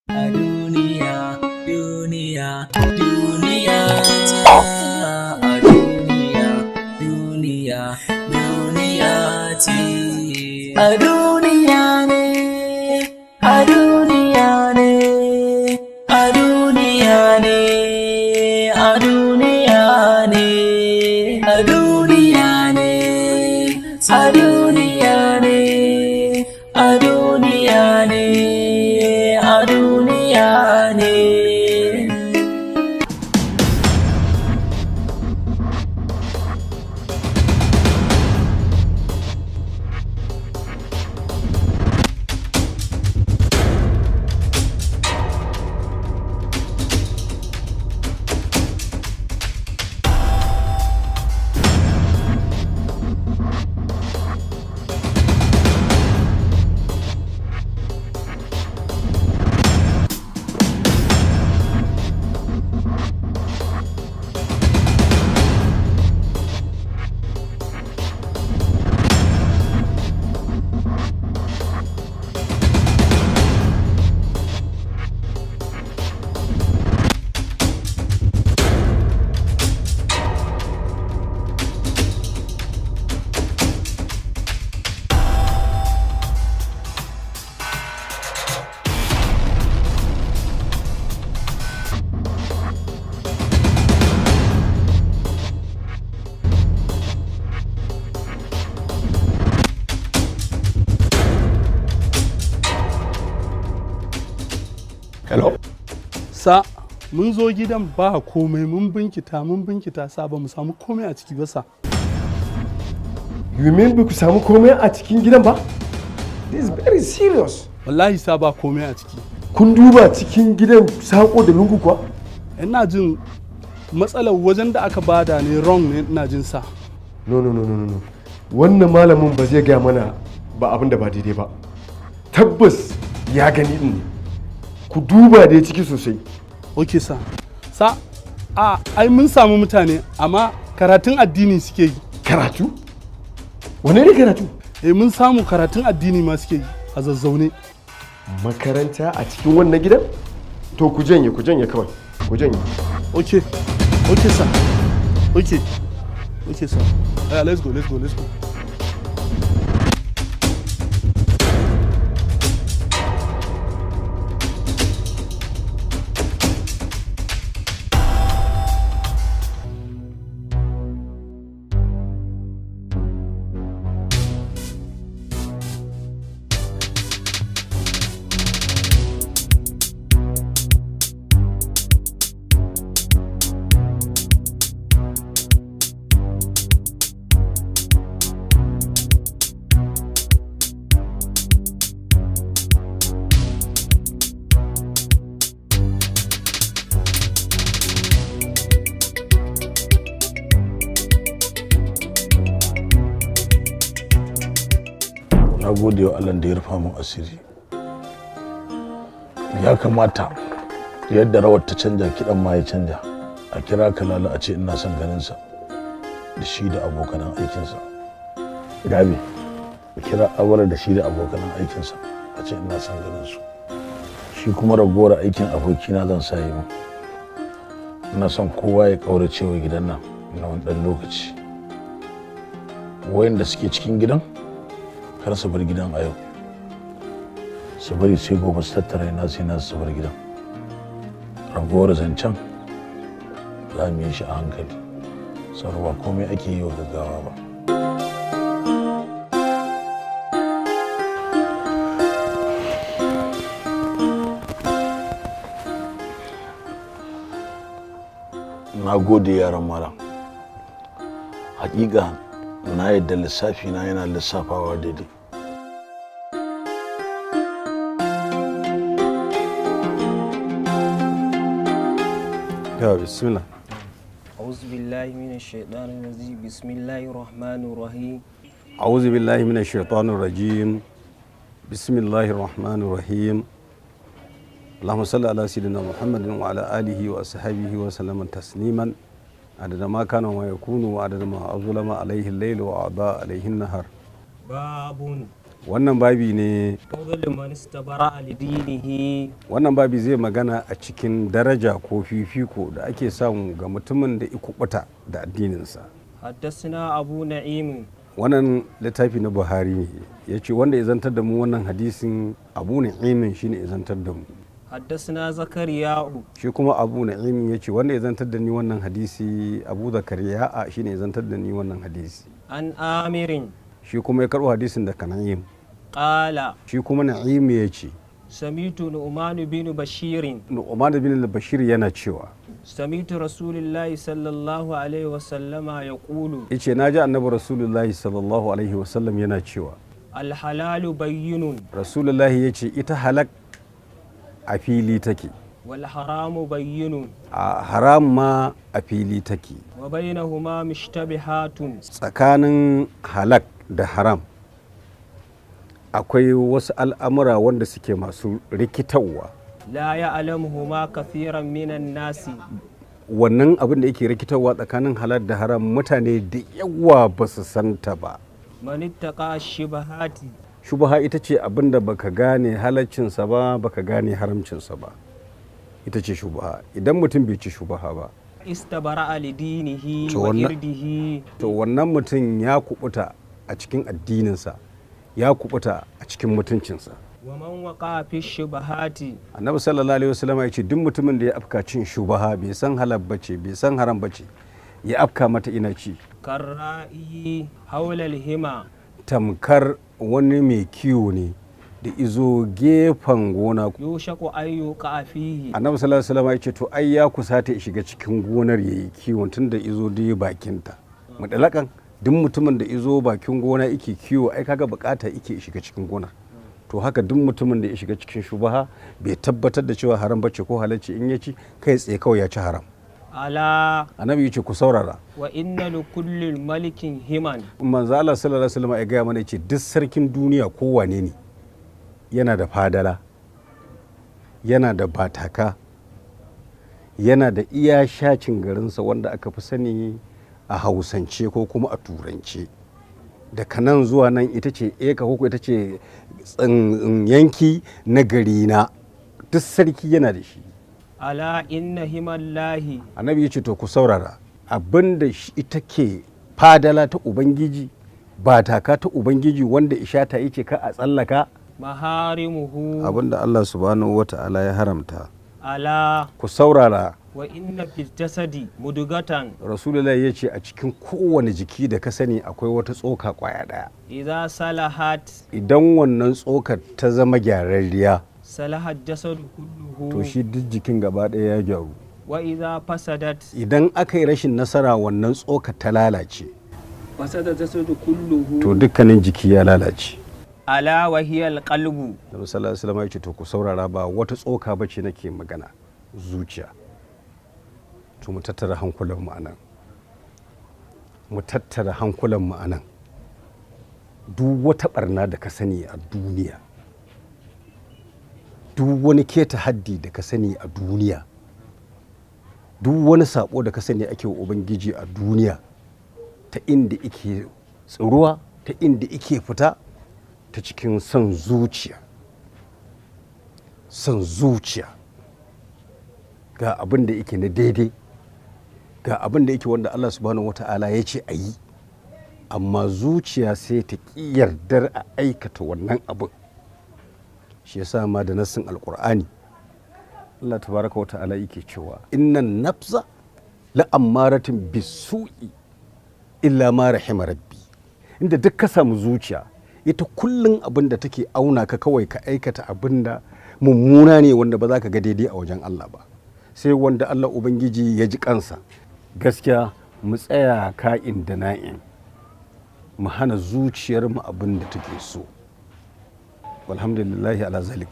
Aduniya, duniya, duniya ce. Aduniya, duniya, duniya ce. Aduniya ne, aduniya ne, aduniya ne, aduniya ne, aduniya ne, aduniya ne, aduniya ne, aduniya ne. Hello? Sa, mun zo gidan ba komai mun binkita sa ba mu samu komai a ciki ba sa. You mean ba ku samu komai a cikin gidan ba? This is very serious. Wallahi sa ba komai a ciki. Kun duba cikin gidan sako da lungu kuwa? Ina jin matsalar wajen da aka bada ne wrong ne ina jin sa. No. Wannan malamin ba zai gaya mana ba abin da ba daidai ba. Tabbas ya gani din ne. Ku duba da ciki sosai. Ok sa. Sa, ai mun samu mutane amma karatun addini suke yi. Karatu? Wane ne karatu? Mun samu karatun addini ma suke yi a zazzaune. Makaranta a cikin wannan gidan? To ku janye kawai. Ku janye. Ok sa. Ok sa. Let's go. Na gode wa Allah da ya rufa min asiri. Ya kamata yadda rawar ta canja kiɗan ma ya canja. A kira Kalala a ce ina son ganin sa da shi da abokan aikinsa. Gabi, a kira Awara da shi da abokan aikinsa a ce ina son ganin su. Shi kuma ragowar aikin abokina zan sa yi min. Ina son kowa ya ƙaurace wa gidan nan na wani ɗan lokaci. Wayanda suke cikin gidan kar su bar gidan a yau, su bari sai gobe su tattara ina sai na su bar gidan. Ragowar zancen za mu yi shi a hankali, saboda ba komai ake yi wa gaggawa ba. Na gode yaran malam, hakika na yadda lissafi na yana lissafawa daidai. Ya bismillah. أعوذ بالله من الشيطان الرجيم بسم الله الرحمن الرحيم أعوذ بالله من الشيطان الرجيم بسم الله الرحمن الرحيم اللهم صل على سيدنا محمد وعلى آله وأصحابه وسلم تسليما عدد ما كان وما يكون وعدد ما أظلم عليه الليل وأعضاء عليه النهار. باب wannan babi ne fadlu man istabara lidinihi. wannan babi zai magana a cikin daraja ko fifiko da ake samu ga mutumin da ikubuta da addininsa. حدثنا أبو نعيم wannan littafi na buhari ne ya ce wanda ya zantar da mu wannan hadisin abu na'imin shine ya zantar da mu. حدثنا زكريا shi kuma abu na'imin ya ce wanda ya zantar da ni wannan hadisi abu zakariya shine ya zantar da ni wannan hadisi. عن آمر shi kuma ya karɓo hadisin da kana'im. قال shi kuma na'im ya ce سمعت نعمان بن بشير nu'man bin bashir yana cewa سمعت رسول الله صلى الله عليه وسلم يقول yace naji annabi rasulullahi sallallahu alaihi wasallam yana cewa الحلال بين rasulullahi yace ita halak a fili take والحرام بين a haram ma a fili take وبينهما مشتبهات tsakanin halak da haram akwai wasu al'amura wanda suke masu rikitarwa لا يعلمهما كثيرا من الناس wannan abin da yake rikitarwa tsakanin halal da haram mutane da yawa ba su santa ba. من اتقى الشبهات Shubaha ita ce abin da baka gane halaccinsa ba baka gane haramcinsa ba, ita ce shubaha. Idan mutum bai ci shubaha ba استبرأ لدينه To wannan- وإرده to wannan mutum ya kubuta a cikin addininsa, ya kubuta a cikin mutuncinsa. ومن وقع في الشبهات Annabi sallallahu alaihi wasallam ya ce duk mutumin da ya afka cin shubaha bai san halal bace bai san haram bace ya afka mata ina ci, كالرائي حول الهمة tamkar wani mai kiwo ne da izo gefen gona. يوشك أن يوقع فيه Annabi sallallahu alaihi wasallam ya ce to ai ya kusata ya shiga cikin gonar yayi kiwon tun da izo da bakinta. Mudalakan duk mutumin da izo bakin gona yake kiwo ai kaga bukata yake shiga cikin gonar. To haka duk mutumin da ya shiga cikin shubaha bai tabbatar da cewa haram bace ko halacci in ya ci kai tsaye kawai ya ci haram. ألا Annabi ya ce ku saurara. وإن لكل ملك هما Manzo Allah sallallahu alaihi wasallam ya gaya mana ce duk sarkin duniya kowane ne yana da fadala, yana da bataka, yana da iya shacin garinsa wanda aka fi sani a hausance ko kuma a turance. Daga nan zuwa nan ita ce eka ko ita ce yanki na gari na, duk sarki yana da shi. ألا إن هما الله Annabi ya ce to ku saurara abinda ita ke fadala ta ubangiji bataka ta ubangiji wanda ishata yake ka a tsallaka محارمه abinda Allah subhanahu wata'ala ya haramta. ألا Ku saurara. وإن في الجسد مدغة Rasulullah ya ce a cikin kowane jiki da ka sani akwai wata tsoka kwaya daya. إذا صلحت Idan wannan tsokar ta zama gyararriya صلح الجسد to كله shi duk jikin gaba daya ya gyaru. وإذا فسدت Idan aka yi rashin nasara wannan tsokar ta lalace فسد الجسد كله to dukkanin jiki ya lalace. ألا وهي القلب Nabi sallallahu alaihi wasallam ya ce to ku saurara ba wata tsoka bace nake magana, zuciya. To mu tattara hankulan mu anan. Mu tattara hankulan mu anan. Duk wata barna da ka sani a duniya, duk wani keta haddi da ka sani a duniya, duk wani sabo da ka sani ake wa ubangiji a duniya, ta inda ike tsiruwa, ta inda ike fita, ta cikin son zuciya. Son zuciya ga abin da yake na daidai, ga abin da yake wanda Allah subhanahu wata'ala ya ce a yi, amma zuciya sai ta ƙi yardar a aikata wannan abin. Shi yasa ma da nassin alkur'ani Allah tabaraka wata'ala yake cewa innan nafsa la'ammaratin bisu'i illa ma rahima rabbi. Inda duk ka samu zuciya ita kullum abin da take auna ka kawai ka aikata abin da mummuna ne wanda ba za ka ga daidai a wajen Allah ba, sai wanda Allah Ubangiji ya ji kansa. Gaskiya mu tsaya ka'in da na'in mu hana zuciyar mu abin da take so. Walhamdulillahi ala zalik.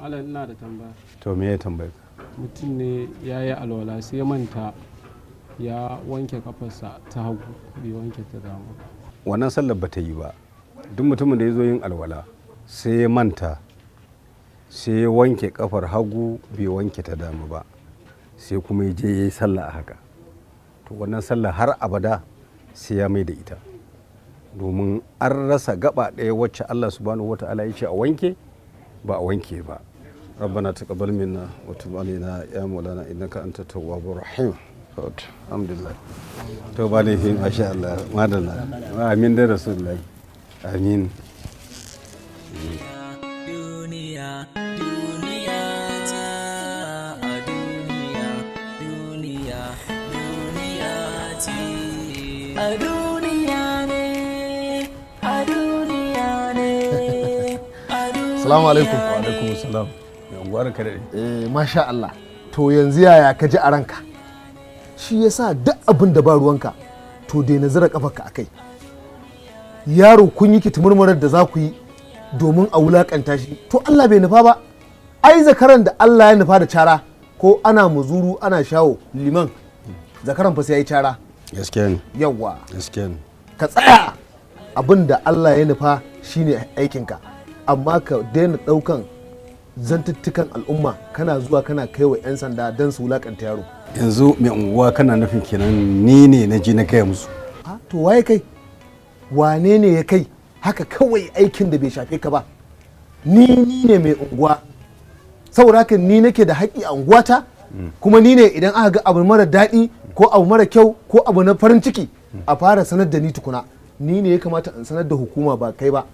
Malam ina da tambaya. To me ya tambaye ka? Mutum ne ya yi alwala sai ya manta ya wanke kafarsa ta hagu bai wanke ta dama. Wannan sallar ba ta yi ba. Duk mutumin da ya zo yin alwala sai ya manta sai ya wanke kafar hagu bai wanke ta dama ba, sai kuma ya je ya yi sallah a haka, to wannan sallah har abada sai ya mai da ita. domin an rasa gaba ɗaya wacce Allah subhanahu wata'ala ya ce a wanke ba a wanke ba. rabbana taqabbal minna wa tub alaina ya maulana innaka antat tawwabur rahim. Alhamdulillah. To ba laifi masha Allah. Madalla. Amin da Rasulullahi. Amin. Duniya, duniya ta a duniya, duniya, duniya ce. A duniya ne, a duniya ne, a duniya. Assalamu alaikum. Wa alaikum assalam. Yan gwara ka dade. Masha Allah. To yanzu yaya ka ji a ranka? Shi yasa duk abin da ba ruwanka to dai nazara kafarka akai. Yaro kun yi kitimurmurar da za ku yi domin a wulakanta shi to Allah bai nufa ba. Ai zakaran da Allah ya nufa da cara ko ana muzuru ana shawo liman zakaran fa sai yayi cara. Gaskiya ne. Yawwa. Gaskiya ne. Ka tsaya abin da Allah ya nufa shine aikinka amma ka daina daukan zantuttukan al'umma kana zuwa kana kaiwa 'yan sanda don su wulakanta yaro. Yanzu mai unguwa kana nufin kenan ni ne na je na gaya musu. To waye kai? Wane ne ya kai haka kawai aikin da bai shafe ka ba? Ni ne mai unguwa saboda haka ni nake da haƙƙi a unguwata kuma ni ne idan aka ga abu mara daɗi ko abu mara kyau ko abu na farin ciki a fara sanar da ni tukuna. Ni ne ya kamata in sanar da hukuma ba kai ba.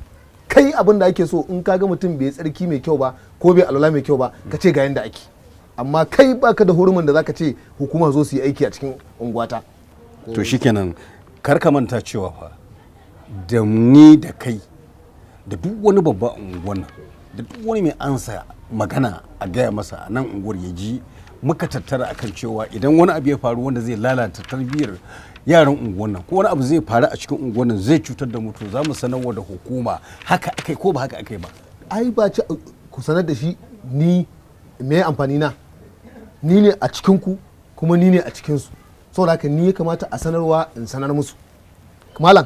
Kai abin da ake so in ka ga mutum bai tsarki mai kyau ba ko bai alwala mai kyau ba ka ce ga yanda ake. Amma kai baka da hurumin da zaka ce hukuma zo su yi aiki a cikin unguwata. To shikenan kar ka manta cewa fa da ni da kai da duk wani babba a unguwar nan da duk wani mai ansa magana a gaya masa a nan unguwar ya ji muka tattara akan cewa idan wani abu ya faru wanda zai lalata tarbiyyar yaran unguwar nan ko wani abu zai faru a cikin unguwar nan zai cutar da mutu za mu sanarwa da hukuma haka akai ko ba haka akai ba. Ai ba ci ku sanar da shi ni me amfani na ni ne a cikinku kuma ni ne a cikinsu saboda haka ni ya kamata a sanarwa in sanar musu. Malam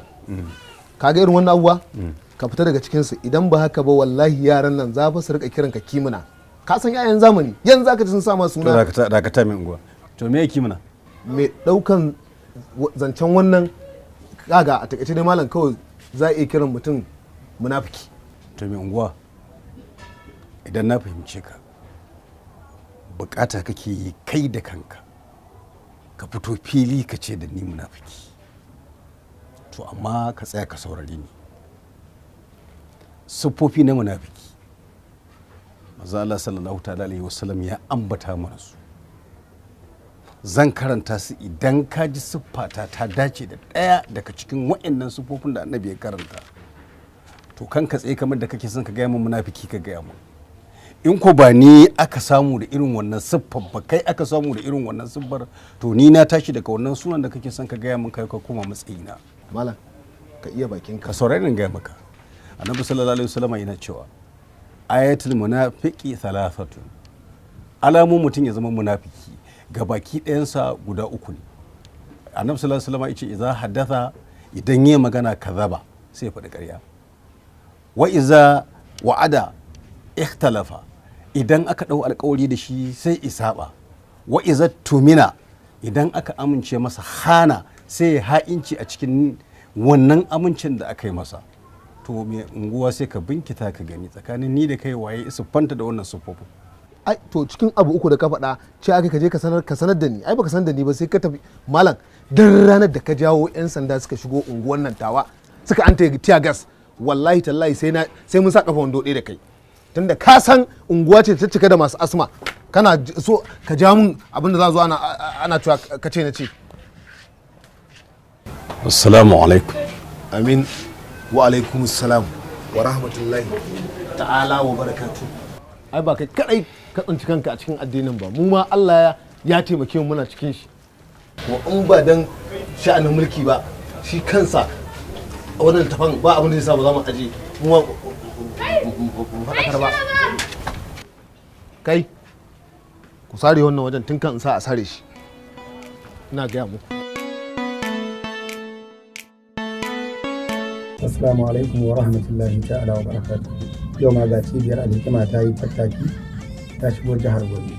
ka ga irin wannan abubuwa ka fita daga cikinsu idan ba haka ba wallahi yaran nan za su rika kiran ka kimina ka san yayan zamani yanzu zaka ji sun sa ma suna dakata mai unguwa. To me kimina? Me daukan zancen wannan kaga a takaice dai malam kawai za a iya kiran mutum munafiki. To mai unguwa idan na fahimce ka bukata kake yi kai da kanka ka fito fili ka ce da ni munafiki to amma ka tsaya ka saurare ni. Siffofi na munafiki manzo Allah sallallahu ta'ala alaihi wasallam ya ambata mana su. Zan karanta su idan ka ji siffata ta dace da ɗaya daga cikin waɗannan siffofin da annabi ya karanta to kan ka tsaye kamar da kake son ka gaya min munafiki ka gaya min. In ko ba ni aka samu da irin wannan siffar ba kai aka samu da irin wannan siffar to ni na tashi daga wannan sunan da kake son ka gaya min kai ka koma matsayina. Malam ka iya bakin ka saurari in gaya maka. Annabi sallallahu alaihi wasallam yana cewa ayatul munafiqi thalathatun. Alamun mutum ya zama munafiki ga baki ɗayansa guda uku ne. Annabi sallallahu alaihi wasallam ya ce idza haddatha idan yayi magana kazaba sai ya faɗi ƙarya. Wa iza wa'ada ikhtalafa idan aka ɗau alkawari da shi sai isaba. Wa iza tumina idan aka amince masa hana sai ya ha'inci a cikin wannan amincin da aka yi masa. To mai unguwa sai ka binkita ka gani tsakanin ni da kai waye siffanta da wannan siffofin. Ai to cikin abu uku da ka faɗa ce aka kaje ka sanar da ni ai baka sanar da ni ba sai ka tafi malam dan ranar da ka jawo 'yan sanda suka shigo unguwan nan tawa suka anta tiya gas wallahi tallahi sai mun sa kafa wando ɗaya da kai tunda ka san unguwa ce ta cika da masu asma kana so ka ja mun abin da za zo ana cewa ka ce na ce. Assalamu alaikum. Amin wa alaikum assalam wa rahmatullahi ta'ala wa barakatu. Ai ba kai kadai ka tsinci kanka a cikin addinin ba mu ma Allah ya taimake mu muna cikin shi wa in ba dan sha'anin mulki ba shi kansa wannan tafan ba abin da zai sa ba za mu aje mu faɗakar ba. Kai ku sare wannan wajen tun kan in sa a sare shi ina gaya muku. Assalamu alaikum wa rahmatullahi ta'ala wa barakatuh. Yau ma ga cibiyar alhikima ta yi tattaki ta shigo jihar Gombe.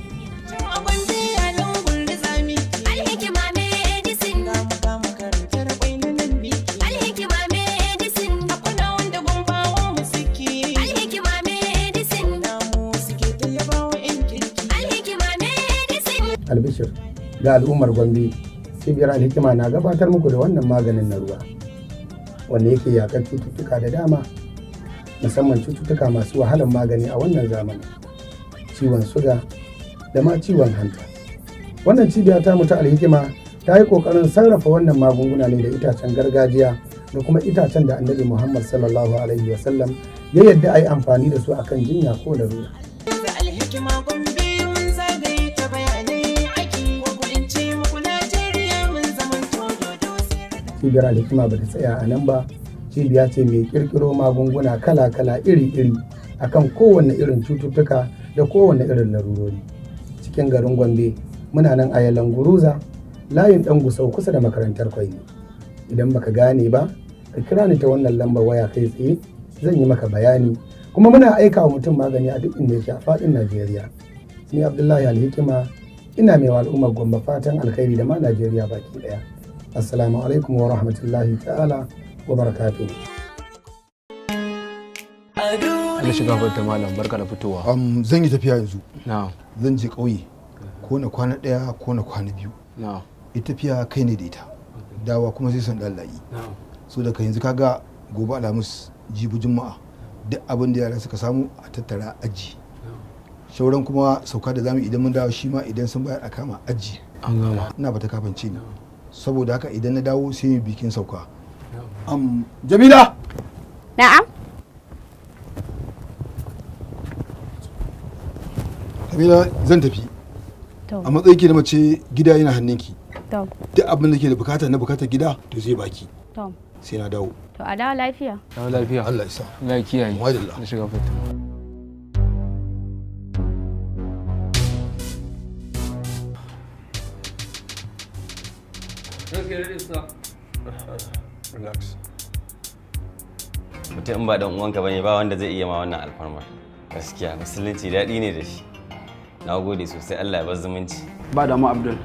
albishir ga al'ummar Gombe, cibiyar alhikima na gabatar muku da wannan maganin na ruwa wanda yake yakar cututtuka da dama, musamman cututtuka masu wahalar magani a wannan zamanin, ciwon suga da ma ciwon hanta. Wannan cibiya ta mu ta alhikima ta yi ƙoƙarin sarrafa wannan magunguna ne da itacen gargajiya da kuma itacen da annabi Muhammad sallallahu alaihi wasallam ya yadda a yi amfani da su akan jinya ko larura. Cibiyar alhikima ba ta tsaya a nan ba, cibiya ce mai kirkiro magunguna kala-kala iri-iri akan kowanne irin cututtuka da kowanne irin larurori. Cikin garin Gombe muna nan a Yalan Guruza, layin ɗan Gusau kusa da makarantar Kwaini. Idan baka gane ba, ka kira ni ta wannan lambar waya kai tsaye, zan yi maka bayani. Kuma muna aika wa mutum magani a duk inda yake a faɗin Najeriya. Ni Abdullahi Alhikima, ina mai wa al'ummar Gombe fatan alkhairi da ma Najeriya baki ɗaya. Assalamu alaikum wa rahmatullahi ta'ala wa barakatuhu. Allah shiga fata malam, barka da fitowa. Zan yi tafiya yanzu. Na'am. Zan je ƙauye ko na kwana ɗaya ko na kwana biyu. Na'am. Ita tafiya kai ne da ita. Dawa kuma sai son ɗan layi. Na'am. So daga yanzu kaga gobe Alhamis, jibi Juma'a, duk abin da yara suka samu a tattara aji. Shauran kuma sauka da zamu idan mun dawo shi ma idan sun bayar a kama aji. An gama. Ina bata kafance ni. Saboda haka idan na dawo sai mu bikin sauka. Jamila! Na'am. Jamila zan tafi. A matsayin ki na mace gida yana hannunki. Duk abin da ke da bukata na bukatar gida to zai baki. Sai na dawo. To a dawo lafiya. Dawo lafiya. Allah ya sa. Allah ya kiyaye. Wadalla. Na shiga fata. Relax. Mutum in ba dan uwanka bane ba wanda zai iya ma wannan alfarmar. Gaskiya musulunci daɗi ne da shi. Na gode sosai, Allah ya bar zumunci. Ba damu Abdul.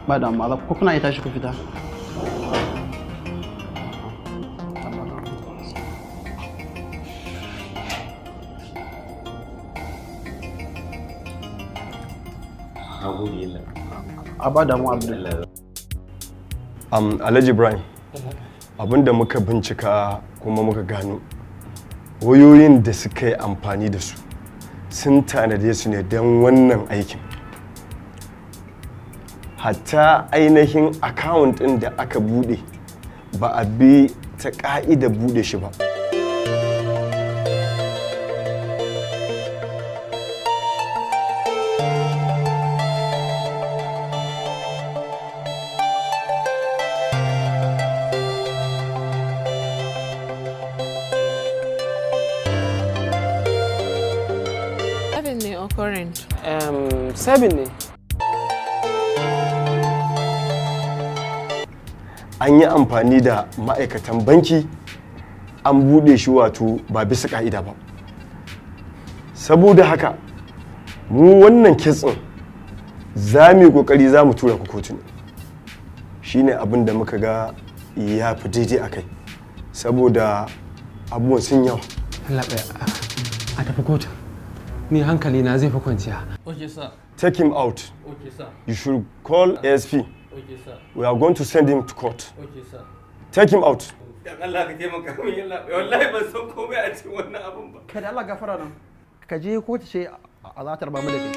Ba damu Allah, ko kuna iya tashi ku fita. Na gode Allah. A ba damu Abdul. Alhaji Ibrahim, abinda muka bincika kuma muka gano wayoyin da suka yi amfani da su sun tanade su ne don wannan aikin. Hatta ainihin akawunt ɗin da aka bude ba a bi ta ƙa'ida bude shi ba. Current. 7 ne. An yi amfani da ma'aikatan banki an bude shi wato ba bisa ka'ida ba. Saboda haka mu wannan kitsin za mu yi kokari za mu tura ku kotu. Shine abin da muka ga ya fi daidai a kai saboda abubuwan sun yawa. A tafi kotu. Ni hankali na zai fi kwanciya. Okay, sir. Take him out. Okay, sir. You should call ASP. Okay, sir. We are going to send him to court. Okay, sir. Take him out. Dan Allah ka taimaka min yalla. Wallahi ban san komai a cikin wannan abun ba. Kada Allah gafara nan. Ka je kotu ce a zatar ba mu da kai.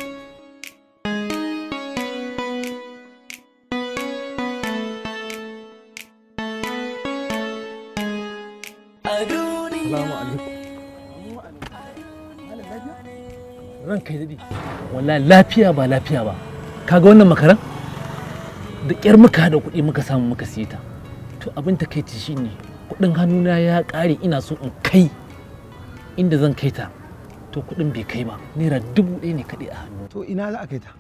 Assalamu alaikum. Ranka ya daɗe, wallahi lafiya ba lafiya ba. Kaga wannan makaran? Da ƙyar muka da kuɗi muka samu muka siye ta. To abin takaici shine kuɗin hannuna ya ƙare, ina so in kai inda zan kai ta. To kuɗin bai kai ba, naira 1000 ne kaɗai a hannu. To ina za a kai ta?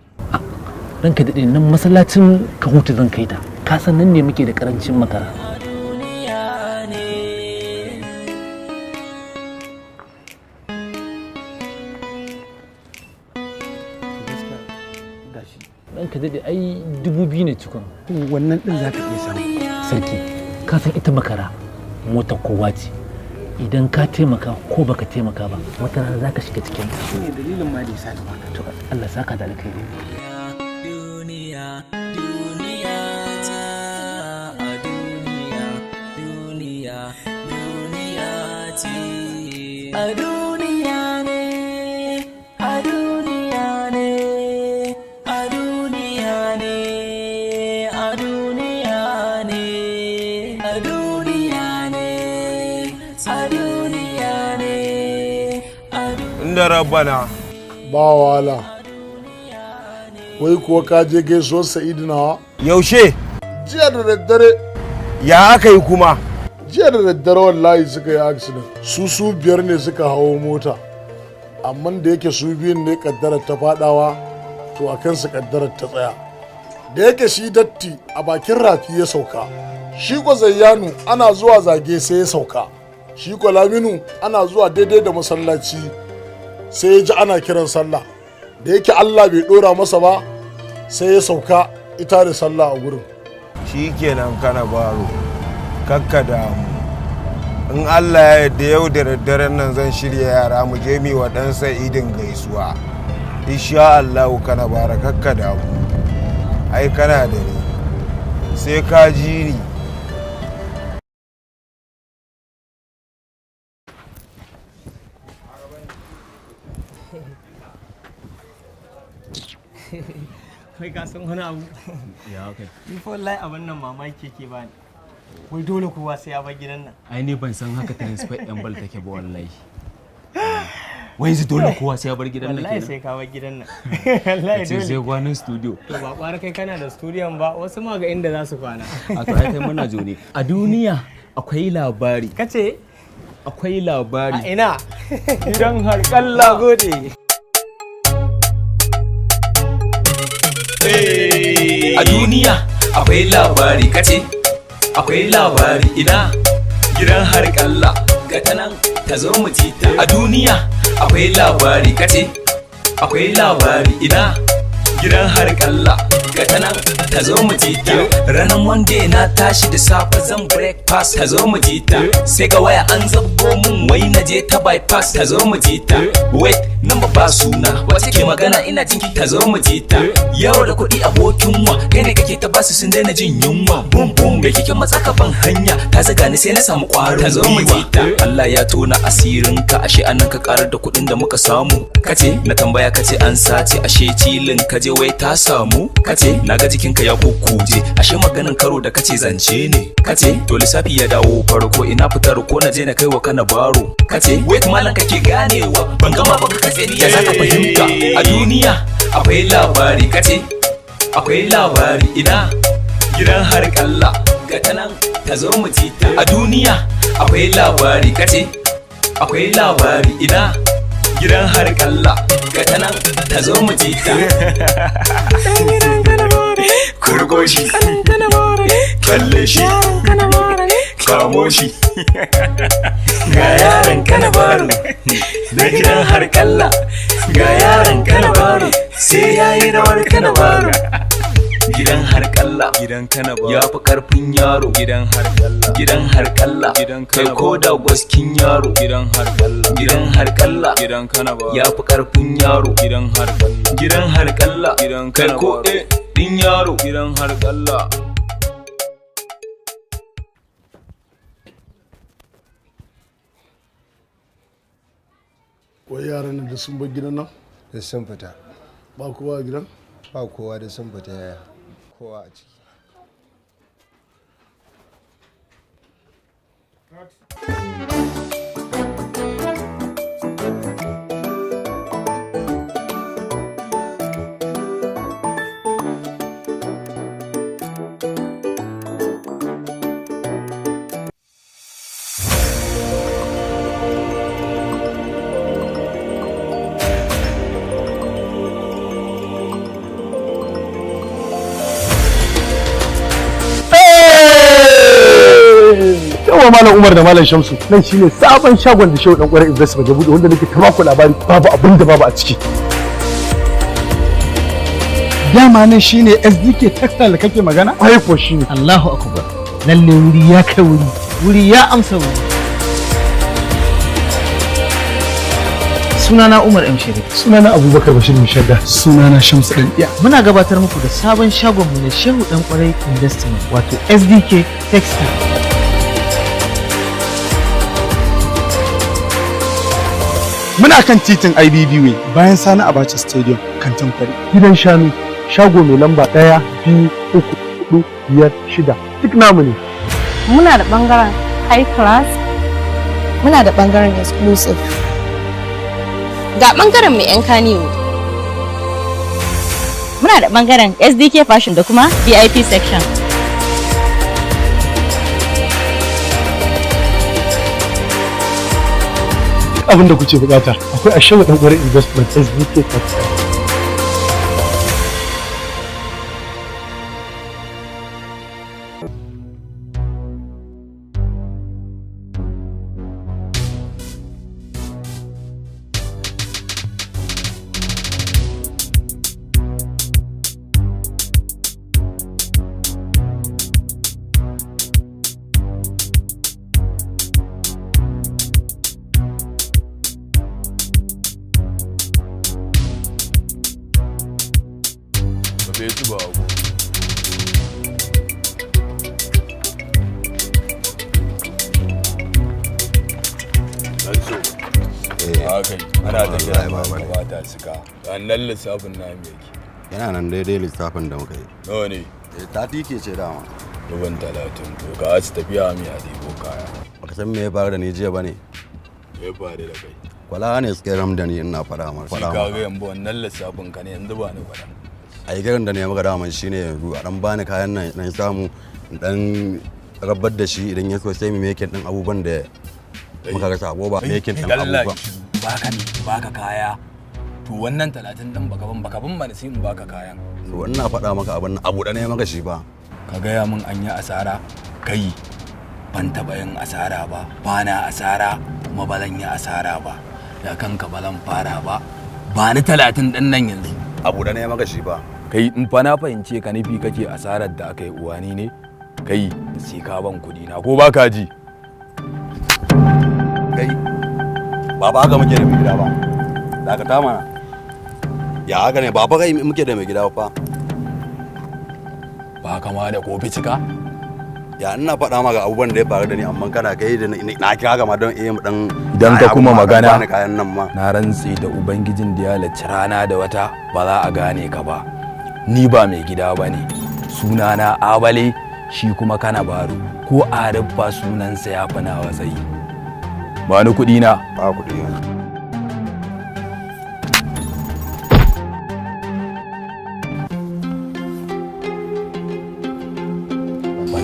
Ranka daɗe, nan masallacin Kahutu zan kai ta. Ka san nan ne muke da ƙarancin makara. Ranka daɗe, ai 2000 ne cikon. Wannan ɗin za ka iya samu. Sarki, ka san ita makara motar kowa ce. Idan ka taimaka ko baka taimaka ba, wata rana za ka shiga cikin ta. Shi ne dalilin ma da ya sa ka baka. To Allah saka da alkhairi. duniya ta a duniya duniya duniya ce a duniya ne a duniya ne a duniya ne a duniya ne a duniya ne a duniya ne inda rabbana ba wala wai kuwa ka je gaisuwar sa'idu nawa yaushe jiya da daddare ya aka yi kuma jiya da daddare wallahi suka yi accident su biyar ne suka hawo mota amma da yake su biyun ne kaddarar ta fadawa to a kansu kaddarar ta tsaya da yake shi datti a bakin rafi ya sauka shi ko zayyanu ana zuwa zage sai ya sauka shi ko laminu ana zuwa daidai da masallaci sai ya ji ana kiran sallah da yake Allah bai dora masa ba sai ya sauka ita da sallah a gurin shi kenan kana baro kakka damu in Allah ya yarda yau da daddaren nan zan shirya yara mu je mi wa dan Sa'idin gaisuwa insha Allah kana bara kakka damu ai kana da ni sai ka ji ni kai ka san wani abu ya kai ni fa wallahi abin nan mamaki ke bani wai dole kowa sai ya bar gidan nan ai ne ban san haka transfer yan bal take ba wallahi wai yanzu dole kowa sai ya bar gidan nan wallahi sai ka bar gidan nan wallahi dole sai gwanin studio to ba kwara kai kana da studio ba wasu ma ga inda za su kwana a to ai kai muna jone a duniya akwai labari kace akwai labari a ina gidan har kalla gode a duniya akwai labari kace akwai labari ina gidan har kalla ga tanan ta zo mu ji ta a duniya akwai labari kace akwai labari ina gidan har kalla ga tanan ta zo mu ji ta ranar monday na tashi da safe zan breakfast ta zo mu ji ta sai ga waya an zabgo mun wai na je ta bypass ta zo mu ji ta wait nan ba suna wace ke magana ina jinki ta zo mu ji ta yaro da kuɗi abokin wa kai ne kake ta basu sun daina jin yunwa bum bum ga kike matsaka ban hanya ta zaga ni sai na samu ƙwarin ta zo mu ji ta Allah ya tona asirin ka ashe anan ka karar da kuɗin da muka samu kace na tambaya kace an sace ashe cilin ka je wai ta samu kace naga jikinka ya kukkuje ashe maganin karo da kace zance ne kace to lissafi ya dawo farko ina fitar ko na je na kaiwa kana baro kace wait malan kake ganewa ban gama ba ka katse ni ya zaka fahimta a duniya akwai labari kace akwai labari ina gidan har kalla ga tanan ta zo mu ji ta a duniya akwai labari kace akwai labari ina gidan har kalla ga tanan ta zo mu ji ta kurgo shi kalle shi kamo shi ga yaran kana baro na gidan har kalla ga yaran kana baro sai yayi rawar kana baro gidan har kalla gidan kana baro ya fi karfin yaro gidan har kalla gidan har kalla kai ko da gwaskin yaro gidan har kalla gidan har kalla gidan kana baro ya fi karfin yaro gidan har kalla gidan har kalla kai ko din yaro gidan har kalla wai yaran da sun bar gidan nan da sun fita ba kowa a gidan ba kowa da sun fita yaya kowa a ciki yawa malam Umar da malam Shamsu nan shine sabon shagon da Shehu Dan Kwarai Investment ya bude wanda nake ta maku labari babu abin da babu a ciki. Dama nan shine SDK Textile da kake magana? Ai ko shine. Allahu akbar. Lalle wuri ya kai wuri ya amsa wuri. Sunana Umar M. Sharif. Sunana Abubakar Bashir Mishadda. Sunana Shamsu Ɗanɗiya. Muna gabatar muku da sabon shagonmu na Shehu Dan Kwarai Investment wato SDK Textile. Muna kan titin IBB Way bayan Sani Abacha Stadium kantin kwari. Gidan shanu shago mai lamba 1, 2, 3, 4, 5, 6 duk namu ne. Muna da bangaren high class, muna da bangaren exclusive. Ga bangaren mai yan kaniwo. Muna da bangaren SDK fashion da kuma VIP section. Abin da kuke bukata akwai a Shehu Dan Kwarai Investment SDK Textile. Nan lissafin na me yake? Yana nan daidai lissafin da muka yi. Nawa ne? Tati ke ce dama. 30,000 to ga wasu tafiya mi a ɗebo kaya. Baka san me ya faru da ni jiya ba ne? Me ya faru da kai? Kwala ne suka ram da ni ina faɗa maka. Shi ka ga yanzu wannan lissafin ka ne yanzu ba ni faɗa. A yi garin da ne maka dama shine yanzu a dan bani kayan nan na samu dan rabar da shi idan ya so sai mu mekin din abubuwan da muka rasa ko ba mekin din abubuwan. Baka kaya. To wannan 30 din baka ban mana sai in baka kayan. To ina faɗa maka abin abu da ne maka shi ba. Ka gaya min an yi asara kai ban taɓa yin asara ba na asara kuma ba zan yi asara ba da kanka ba zan fara ba ni 30 din nan yanzu. Abu da ne maka shi ba. Kai in fa na fahimce ka nufi kake asarar da aka yi uwani ne kai sai ka ban kuɗi na ko baka ji. Kai ba ga muke da mai gida ba. Daga ta mana. Ya haka ne ba fa kai muke da mai gida fa. Ba kama da kofi cika? Ya ina faɗa maka abubuwan da ya faru da ni amma kana kai da na kira ka ma don mu dan idan ka kuma magana na rantsi da ubangijin da ya halicci rana da wata ba za a gane ka ba. Ni ba mai gida ba ne. Sunana Abale shi kuma kana baro ko Arif ba sunansa ya fi nawa tsayi. Ba ni kuɗi na. Ba kuɗi na.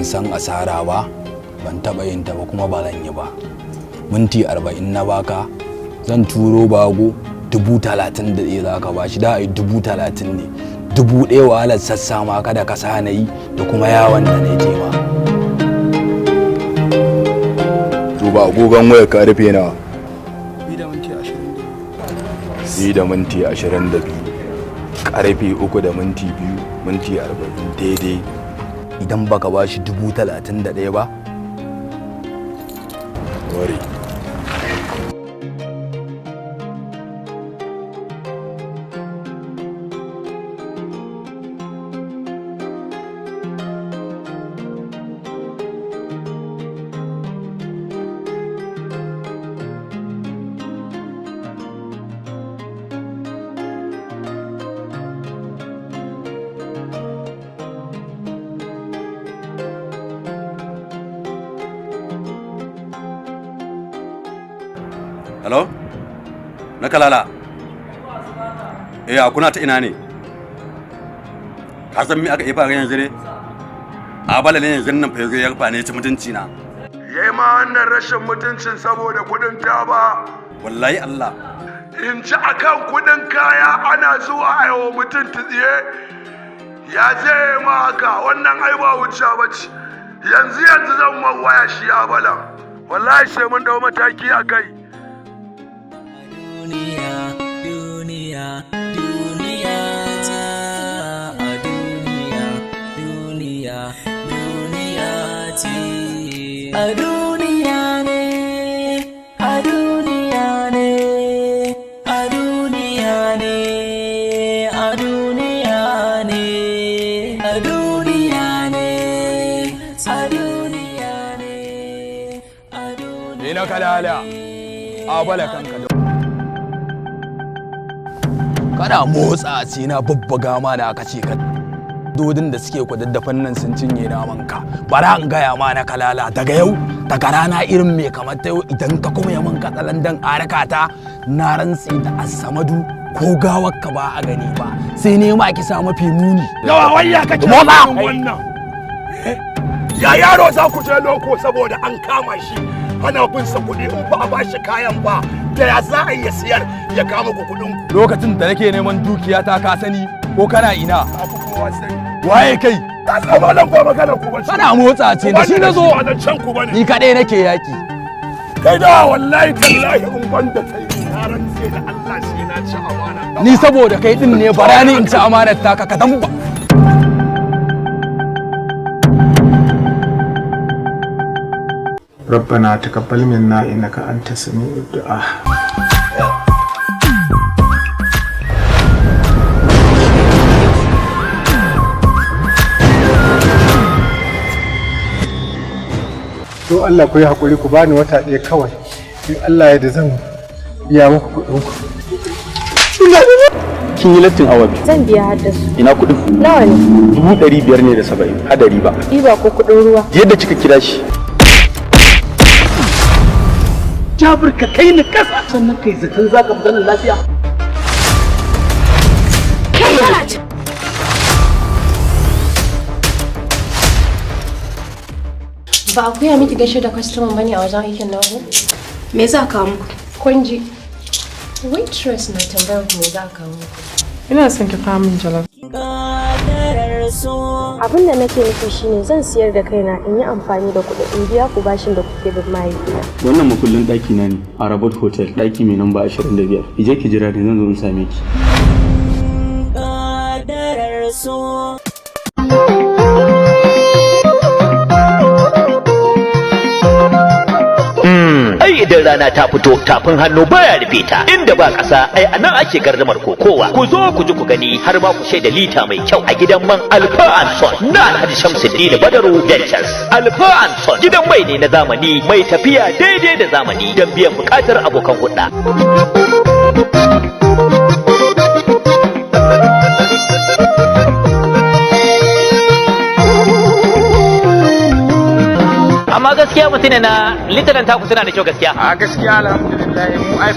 San asara ba ban taba yin ta ba kuma ba zan yi ba. Minti 40 na baka zan turo bago 31,000 za ka bashi da ai 30,000 ne 1,000 wahalar sassa ma kada ka sa na yi da kuma yawon da na tema. To ba agogon waya ka rufe na 2 da minti 22 karfe 3 da minti 2 minti 40 daidai. Idan baka ba shi 31,000 ba ware. Hello? Na kalala? Kuna ta ina ne? Ka san me aka yi fara yanzu ne? Abala ne yanzu nan fa yazo ya rufa ne ci mutunci na. Yayi ma wannan rashin mutuncin saboda kudin taba. Wallahi Allah. In ci akan kudin kaya ana zuwa aiwa mutum tsiye. Ya zai ma haka wannan ai ba wuce bace. Yanzu zan waya shi Abala. Wallahi sai mun dau mataki a kai. A duniya ne kalala a bala kanka da kana motsa sai na babbaga ma da aka ce ka dodin da suke kudaddafan nan sun cinye naman ka bara an gaya ma na kalala daga yau daga rana irin mai kamar ta yau idan ka kuma yaman katsalandan arakata na rantsi da asamadu ko gawar ka ba a gani ba sai ne ma ki sa mafi muni yawa wayya kake wannan ya yaro za ku je loko saboda an kama shi ana bin sa kuɗi in ba a bashi kayan ba da ya za a yi siyar ya kama ku kuɗin ku lokacin da nake neman dukiya ta ka sani ko kana ina waye kai ka tsama nan ko magana ku bace kana motsa ce da shi nazo ni kadai nake yaki kai da wallahi tallahi in banda kai yaran sai da Allah sai na ci amana ni saboda kai din ne barani in ci amanar ta ka dan ربنا تقبل منا إنك أنت السميع الدعاء to Allah ku yi hakuri ku bani wata ɗaya kawai in Allah ya da zan biya muku kuɗin ku kin yi lattin awa biyu Zan biya haddasu. ina kuɗin Nawa ne? 500 ne da 70 hadari ba Riba ko kuɗin ruwa? yadda kika kira shi Jabir ka kai ni kasa sannan kai zaton zaka fita nan lafiya. Ba a koya miki gaishe da customer bane a wajen aikin naku? Me za ka muku? Kunji. Waitress na tambayar ku me za ka muku? Ina son ki kawo min jalof. Abin da nake nufi shine zan siyar da kaina in yi amfani da kuɗi in biya ku bashin da kuke bin mahaifina. wannan makullin ɗaki na ne a Rabot Hotel ɗaki mai namba 25 ije ki jira ne zan zo in same ki ai idan rana ta fito tafin hannu baya rufe ta inda ba ƙasa ai anan ake gardamar kokowa ku zo ku ji ku gani har ma ku shaida lita mai kyau a gidan man Alfa and Son na Alhaji Shamsuddin Badaru Ventures. Alfa and Son gidan mai ne na zamani mai tafiya daidai da zamani don biyan buƙatar abokan hulɗa. amma gaskiya mutum ne na litaran taku suna da kyau gaskiya a gaskiya alhamdulillah mu ai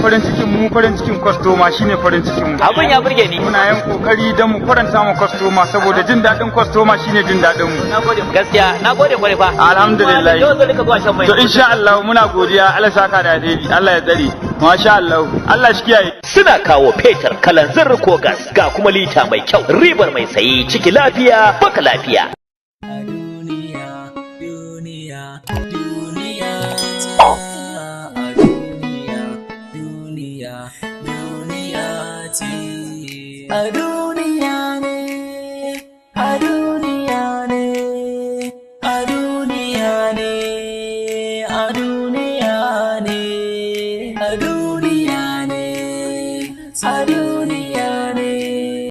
farin cikin kwastoma shine farin cikin mu abun ya burge ni muna yin kokari don mu faranta mu kwastoma saboda jin daɗin kwastoma shine jin daɗin mu nagode gaskiya nagode kwarai fa alhamdulillah yau zan rika zuwa shan mai to insha Allah muna godiya Allah saka da alheri Allah ya tsare masha Allah Allah shi kiyaye suna kawo fetur kalanzir ko gas ga kuma lita mai kyau ribar mai sayi ciki lafiya baka lafiya Aduniya